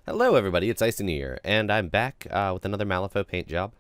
Hello everybody, it's IcyNewYear, and I'm back with another Malifaux paint job.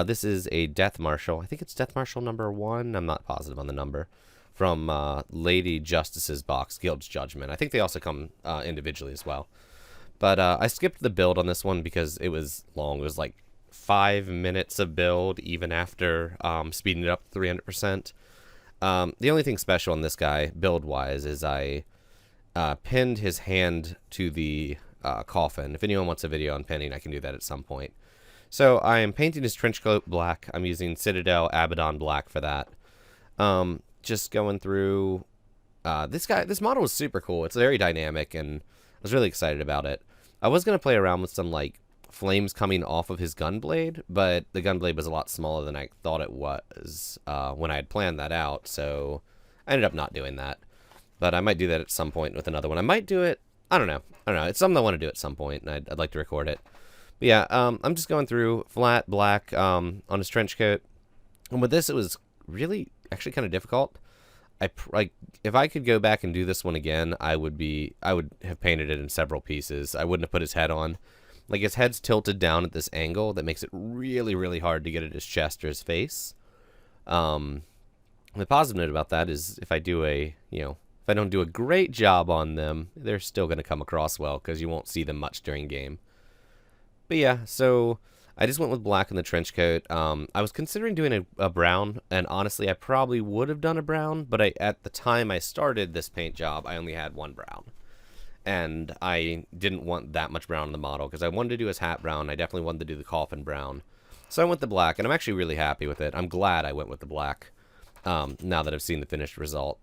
This is a Death Marshal. I think it's Death Marshal number 1. I'm not positive on the number. From Lady Justice's box, Guild's Judgment. I think they also come individually as well. But I skipped the build on this one because it was long. It was like 5 minutes of build, even after speeding it up 300%. The only thing special on this guy, build-wise, is I pinned his hand to the coffin. If anyone wants a video on pinning, I can do that at some point. So I am painting his trench coat black. I'm using Citadel Abaddon black for that. Just going through this model is super cool. It's very dynamic, and I was really excited about it. I was going to play around with some like flames coming off of his gunblade, but the gunblade was a lot smaller than I thought it was when I had planned that out, so I ended up not doing that. But I might do that at some point with another one. I might do it. I don't know. It's something I want to do at some point, and I'd like to record it. But yeah, I'm just going through flat black on his trench coat. And with this, it was really actually kind of difficult. If I could go back and do this one again, I would have painted it in several pieces. I wouldn't have put his head on. Like, his head's tilted down at this angle that makes it really, really hard to get at his chest or his face. The positive note about that is if I do if I don't do a great job on them, they're still going to come across well because you won't see them much during game. But yeah, so I just went with black in the trench coat. I was considering doing a brown, and honestly, I probably would have done a brown, but at the time I started this paint job, I only had one brown. And I didn't want that much brown in the model because I wanted to do his hat brown. I definitely wanted to do the coffin brown. So I went the black, and I'm actually really happy with it. I'm glad I went with the black now that I've seen the finished result.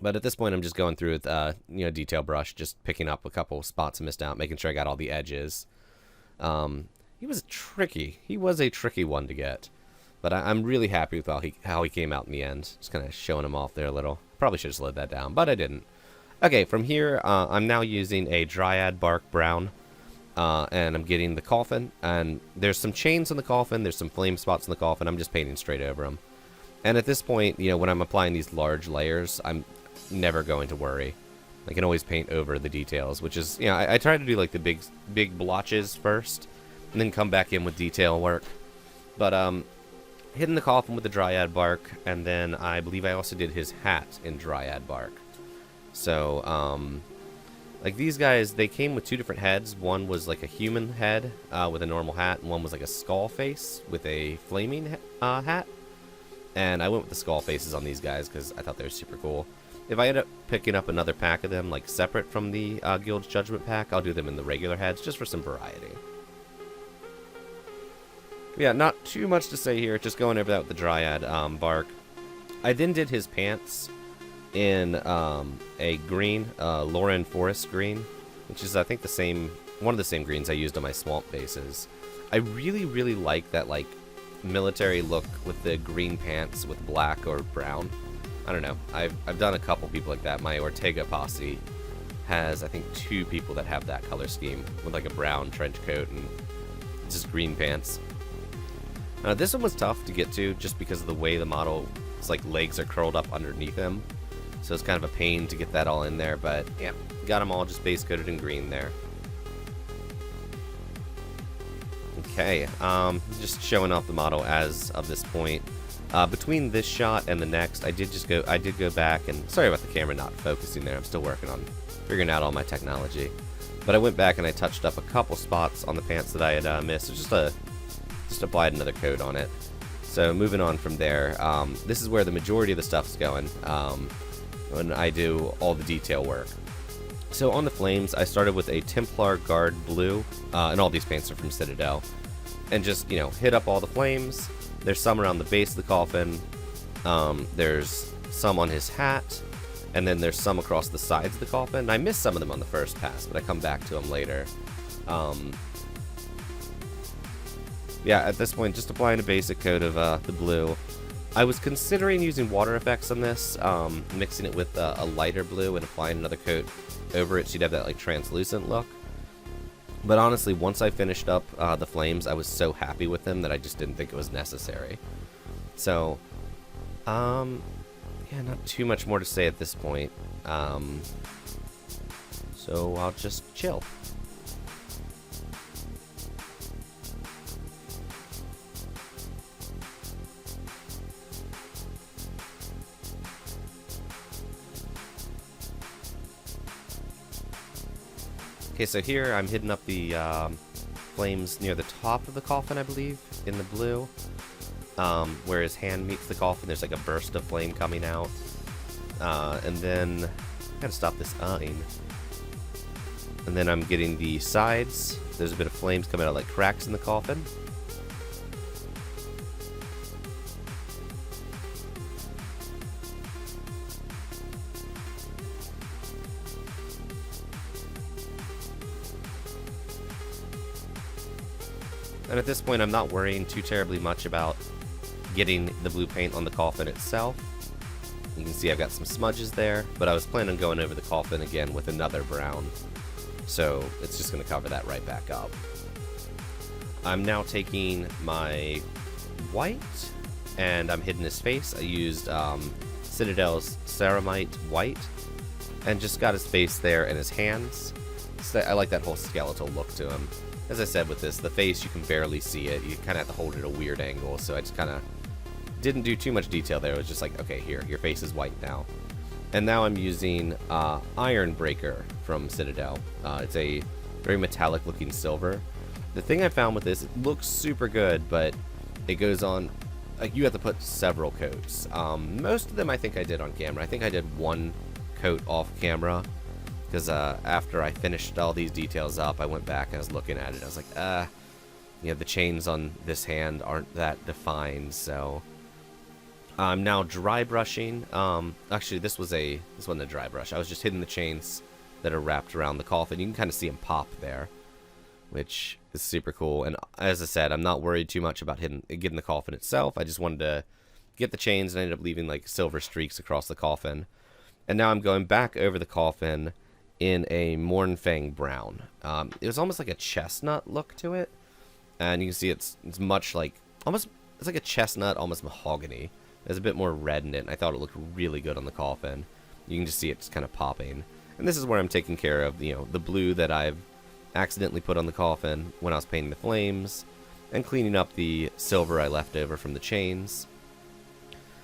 But at this point, I'm just going through with detail brush, just picking up a couple spots I missed out, making sure I got all the edges. He was a tricky one to get, but I'm really happy with how he came out in the end. Just kind of showing him off there a little. Probably should have slowed that down, but I didn't. Okay, from here, I'm now using a Dryad Bark Brown, and I'm getting the coffin, and there's some chains on the coffin, there's some flame spots on the coffin. I'm just painting straight over them. And at this point, when I'm applying these large layers, I'm never going to worry. I can always paint over the details, which is, I try to do like the big blotches first, and then come back in with detail work. But hitting the coffin with the Dryad Bark, and then I believe I also did his hat in Dryad Bark. So like these guys, they came with two different heads. One was like a human head with a normal hat, and one was like a skull face with a flaming hat. And I went with the skull faces on these guys because I thought they were super cool. If I end up picking up another pack of them, like separate from the Guild's Judgment pack, I'll do them in the regular heads, just for some variety. Yeah, not too much to say here, just going over that with the Dryad Bark. I then did his pants in a green, Lauren Forest green, which is, I think, one of the same greens I used on my swamp bases. I really, really like that, like, military look with the green pants with black or brown. I don't know. I've done a couple people like that. My Ortega posse has, I think, 2 people that have that color scheme with like a brown trench coat and just green pants. This one was tough to get to just because of the way the model's like legs are curled up underneath him. So it's kind of a pain to get that all in there, but yeah, got them all just base coated in green there. Okay, just showing off the model as of this point. Between this shot and the next, I did go back, and sorry about the camera not focusing there. I'm still working on figuring out all my technology. But I went back and I touched up a couple spots on the pants that I had missed. So just applied another coat on it. So moving on from there, this is where the majority of the stuff's going when I do all the detail work. So on the flames, I started with a Templar Guard blue, and all these paints are from Citadel, and just hit up all the flames. There's some around the base of the coffin, there's some on his hat, and then there's some across the sides of the coffin. I missed some of them on the first pass, but I come back to them later. Yeah, at this point, just applying a basic coat of the blue. I was considering using water effects on this, mixing it with a lighter blue and applying another coat over it so you'd have that like translucent look. But honestly, once I finished up the flames, I was so happy with them that I just didn't think it was necessary. So, yeah, not too much more to say at this point. So I'll just chill. Okay, so here I'm hitting up the flames near the top of the coffin, I believe, in the blue. Where his hand meets the coffin, there's like a burst of flame coming out. And then, I gotta stop this eyeing. And then I'm getting the sides. There's a bit of flames coming out like cracks in the coffin. And at this point, I'm not worrying too terribly much about getting the blue paint on the coffin itself. You can see I've got some smudges there, but I was planning on going over the coffin again with another brown. So it's just going to cover that right back up. I'm now taking my white, and I'm hitting his face. I used Citadel's Ceramite White, and just got his face there and his hands. So I like that whole skeletal look to him. As I said with this, the face, you can barely see it. You kind of have to hold it at a weird angle, so I just kind of didn't do too much detail there. It was just like, okay, here, your face is white now. And now I'm using Iron Breaker from Citadel. It's a very metallic looking silver. The thing I found with this, it looks super good, but it goes on, like, you have to put several coats. Most of them I think I did on camera. I think I did one coat off camera, because after I finished all these details up, I went back and I was looking at it. I was like, the chains on this hand aren't that defined, so I'm now dry brushing. Actually, this wasn't a dry brush. I was just hitting the chains that are wrapped around the coffin. You can kind of see them pop there, which is super cool. And as I said, I'm not worried too much about getting the coffin itself. I just wanted to get the chains, and I ended up leaving like silver streaks across the coffin. And now I'm going back over the coffin in a Mournfang brown. It was almost like a chestnut look to it, and you can see it's much like it's like a chestnut, almost mahogany. There's a bit more red in it, and I thought it looked really good on the coffin. You can just see it just kind of popping. And this is where I'm taking care of, the blue that I've accidentally put on the coffin when I was painting the flames, and cleaning up the silver I left over from the chains.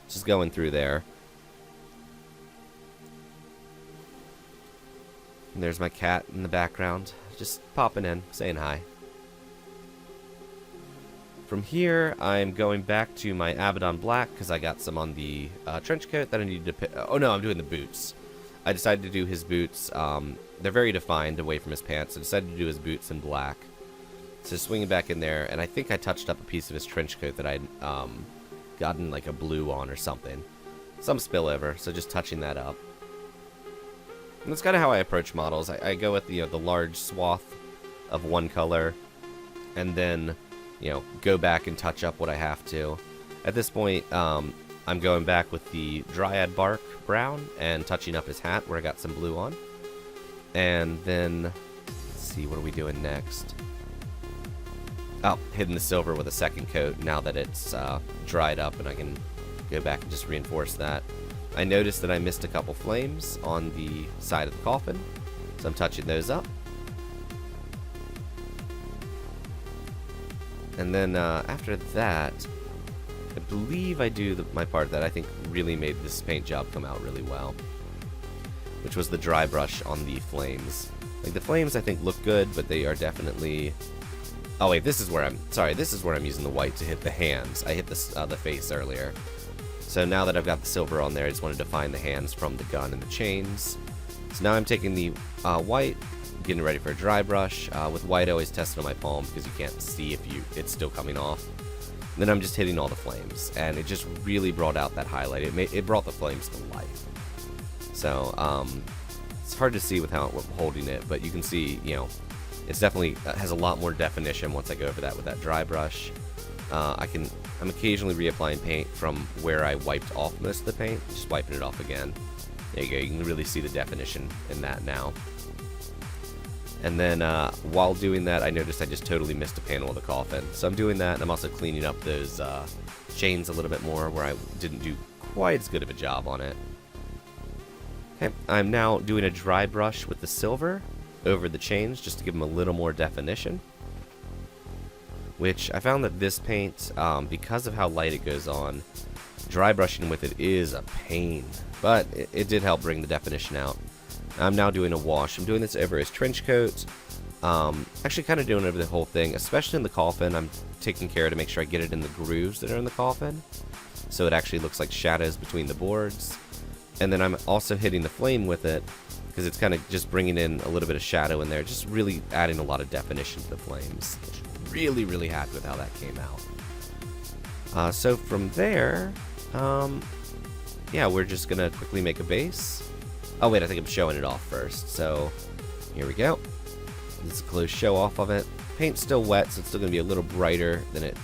Just going through there. And there's my cat in the background, just popping in, saying hi. From here, I'm going back to my Abaddon Black, because I got some on the trench coat that I needed to pick. Oh no, I'm doing the boots. I decided to do his boots. They're very defined away from his pants, so I decided to do his boots in black. So swinging back in there, and I think I touched up a piece of his trench coat that I'd gotten like a blue on or something. Some spillover, so just touching that up. And that's kind of how I approach models. I go with the large swath of one color, and then go back and touch up what I have to. At this point, I'm going back with the Dryad Bark brown and touching up his hat where I got some blue on. And then, let's see, what are we doing next? Oh, hitting the silver with a second coat now that it's dried up, and I can go back and just reinforce that. I noticed that I missed a couple flames on the side of the coffin, so I'm touching those up. And then after that, I believe I do my part that I think really made this paint job come out really well, which was the dry brush on the flames. Like, the flames I think look good, but they are definitely... Oh wait, this is where I'm using the white to hit the hands. I hit the face earlier. So now that I've got the silver on there, I just want to define the hands from the gun and the chains. So now I'm taking the white, getting ready for a dry brush. With white, I always test it on my palm because you can't see if it's still coming off. And then I'm just hitting all the flames, and it just really brought out that highlight. It brought the flames to life. So it's hard to see with how I'm holding it, but you can see, it's definitely has a lot more definition once I go over that with that dry brush. I'm occasionally reapplying paint from where I wiped off most of the paint, just wiping it off again. There you go, you can really see the definition in that now. And then while doing that, I noticed I just totally missed a panel of the coffin. So I'm doing that, and I'm also cleaning up those chains a little bit more where I didn't do quite as good of a job on it. Okay, I'm now doing a dry brush with the silver over the chains just to give them a little more definition. Which I found that this paint, because of how light it goes on, dry brushing with it is a pain. But it did help bring the definition out. I'm now doing a wash. I'm doing this over his trench coat. Actually kind of doing it over the whole thing, especially in the coffin. I'm taking care to make sure I get it in the grooves that are in the coffin, so it actually looks like shadows between the boards. And then I'm also hitting the flame with it, because it's kind of just bringing in a little bit of shadow in there, just really adding a lot of definition to the flames. Really, really happy with how that came out. So from there, yeah, we're just gonna quickly make a base. Oh wait, I think I'm showing it off first. So here we go. This is a close show off of it. Paint's still wet, so it's still gonna be a little brighter than it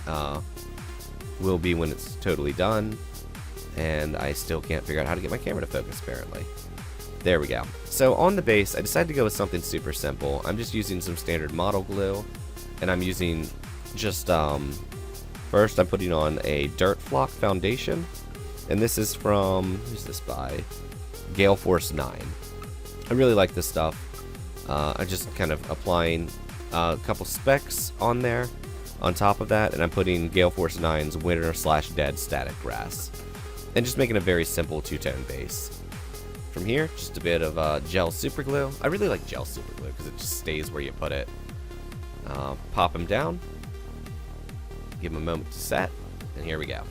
will be when it's totally done. And I still can't figure out how to get my camera to focus, apparently. There we go. So on the base, I decided to go with something super simple. I'm just using some standard model glue, and I'm using just first I'm putting on a Dirt Flock foundation, and this is from, who's this by? Gale Force 9. I really like this stuff. I'm just kind of applying a couple specks on there on top of that, and I'm putting Gale Force 9's Winter/Dead Static Grass, and just making a very simple two-tone base. From here, just a bit of gel super glue. I really like gel super glue because it just stays where you put it. Pop them down, give them a moment to set, and here we go.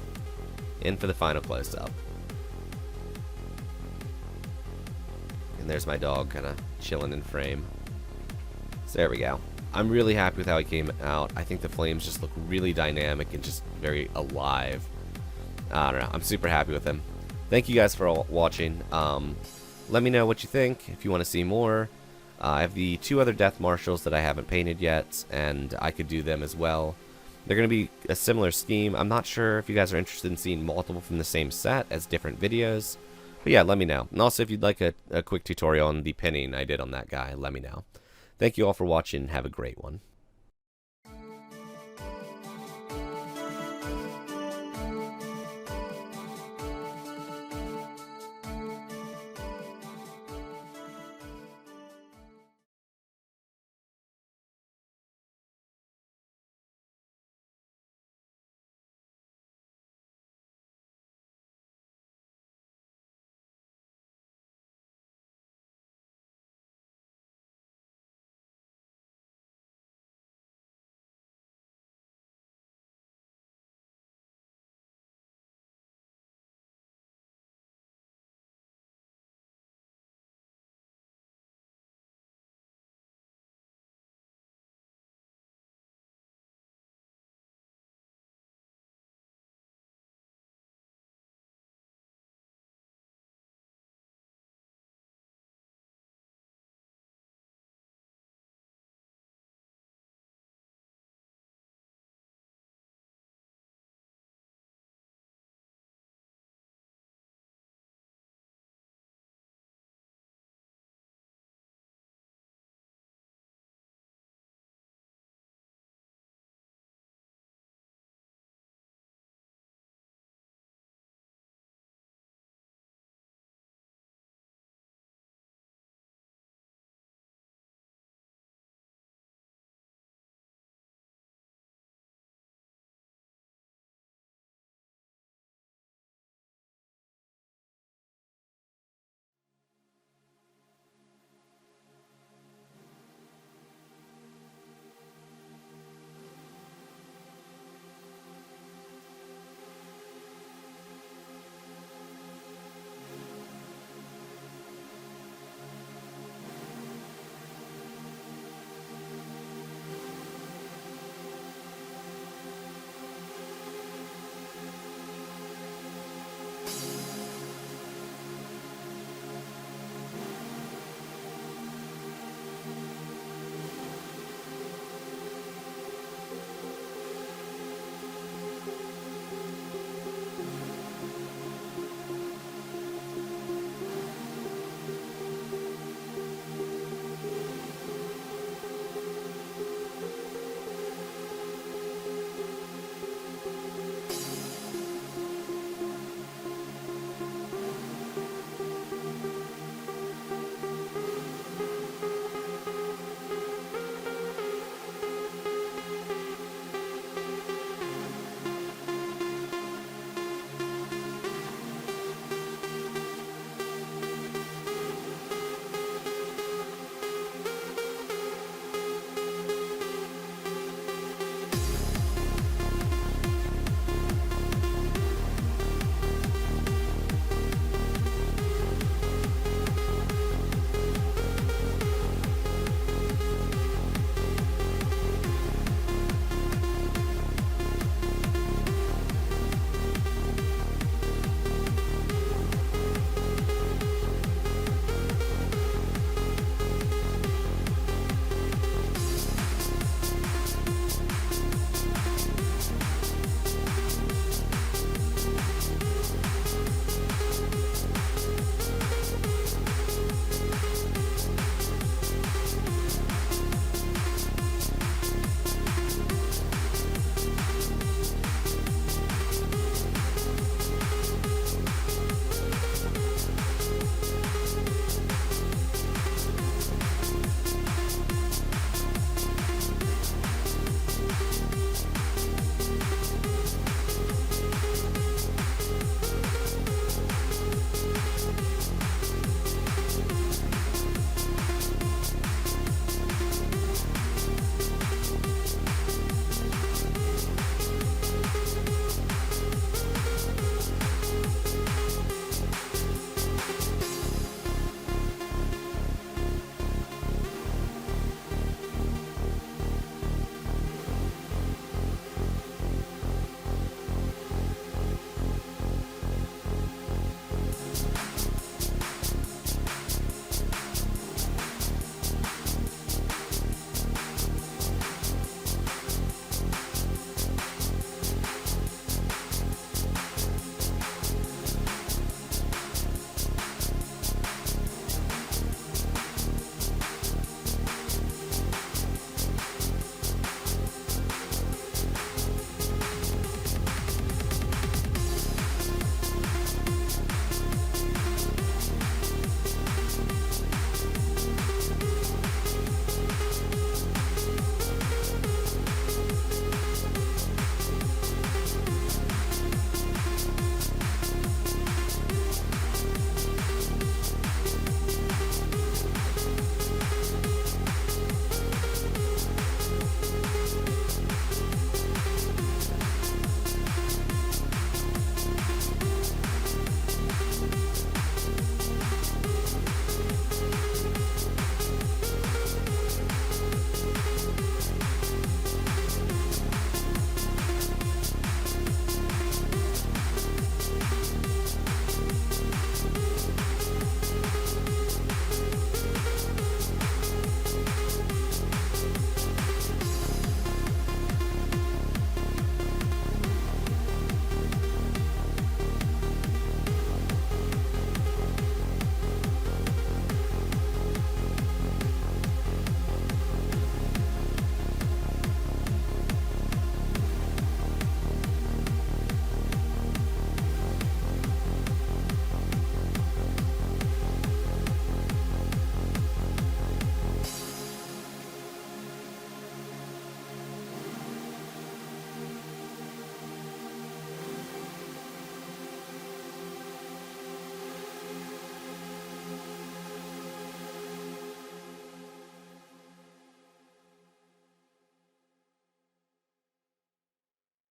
In for the final close-up. And there's my dog kind of chilling in frame. So there we go. I'm really happy with how it came out. I think the flames just look really dynamic and just very alive. I don't know. I'm super happy with him. Thank you guys for all watching. Let me know what you think if you want to see more. I have the 2 other Death Marshals that I haven't painted yet, and I could do them as well. They're going to be a similar scheme. I'm not sure if you guys are interested in seeing multiple from the same set as different videos. But yeah, let me know. And also, if you'd like a quick tutorial on the pinning I did on that guy, let me know. Thank you all for watching. Have a great one.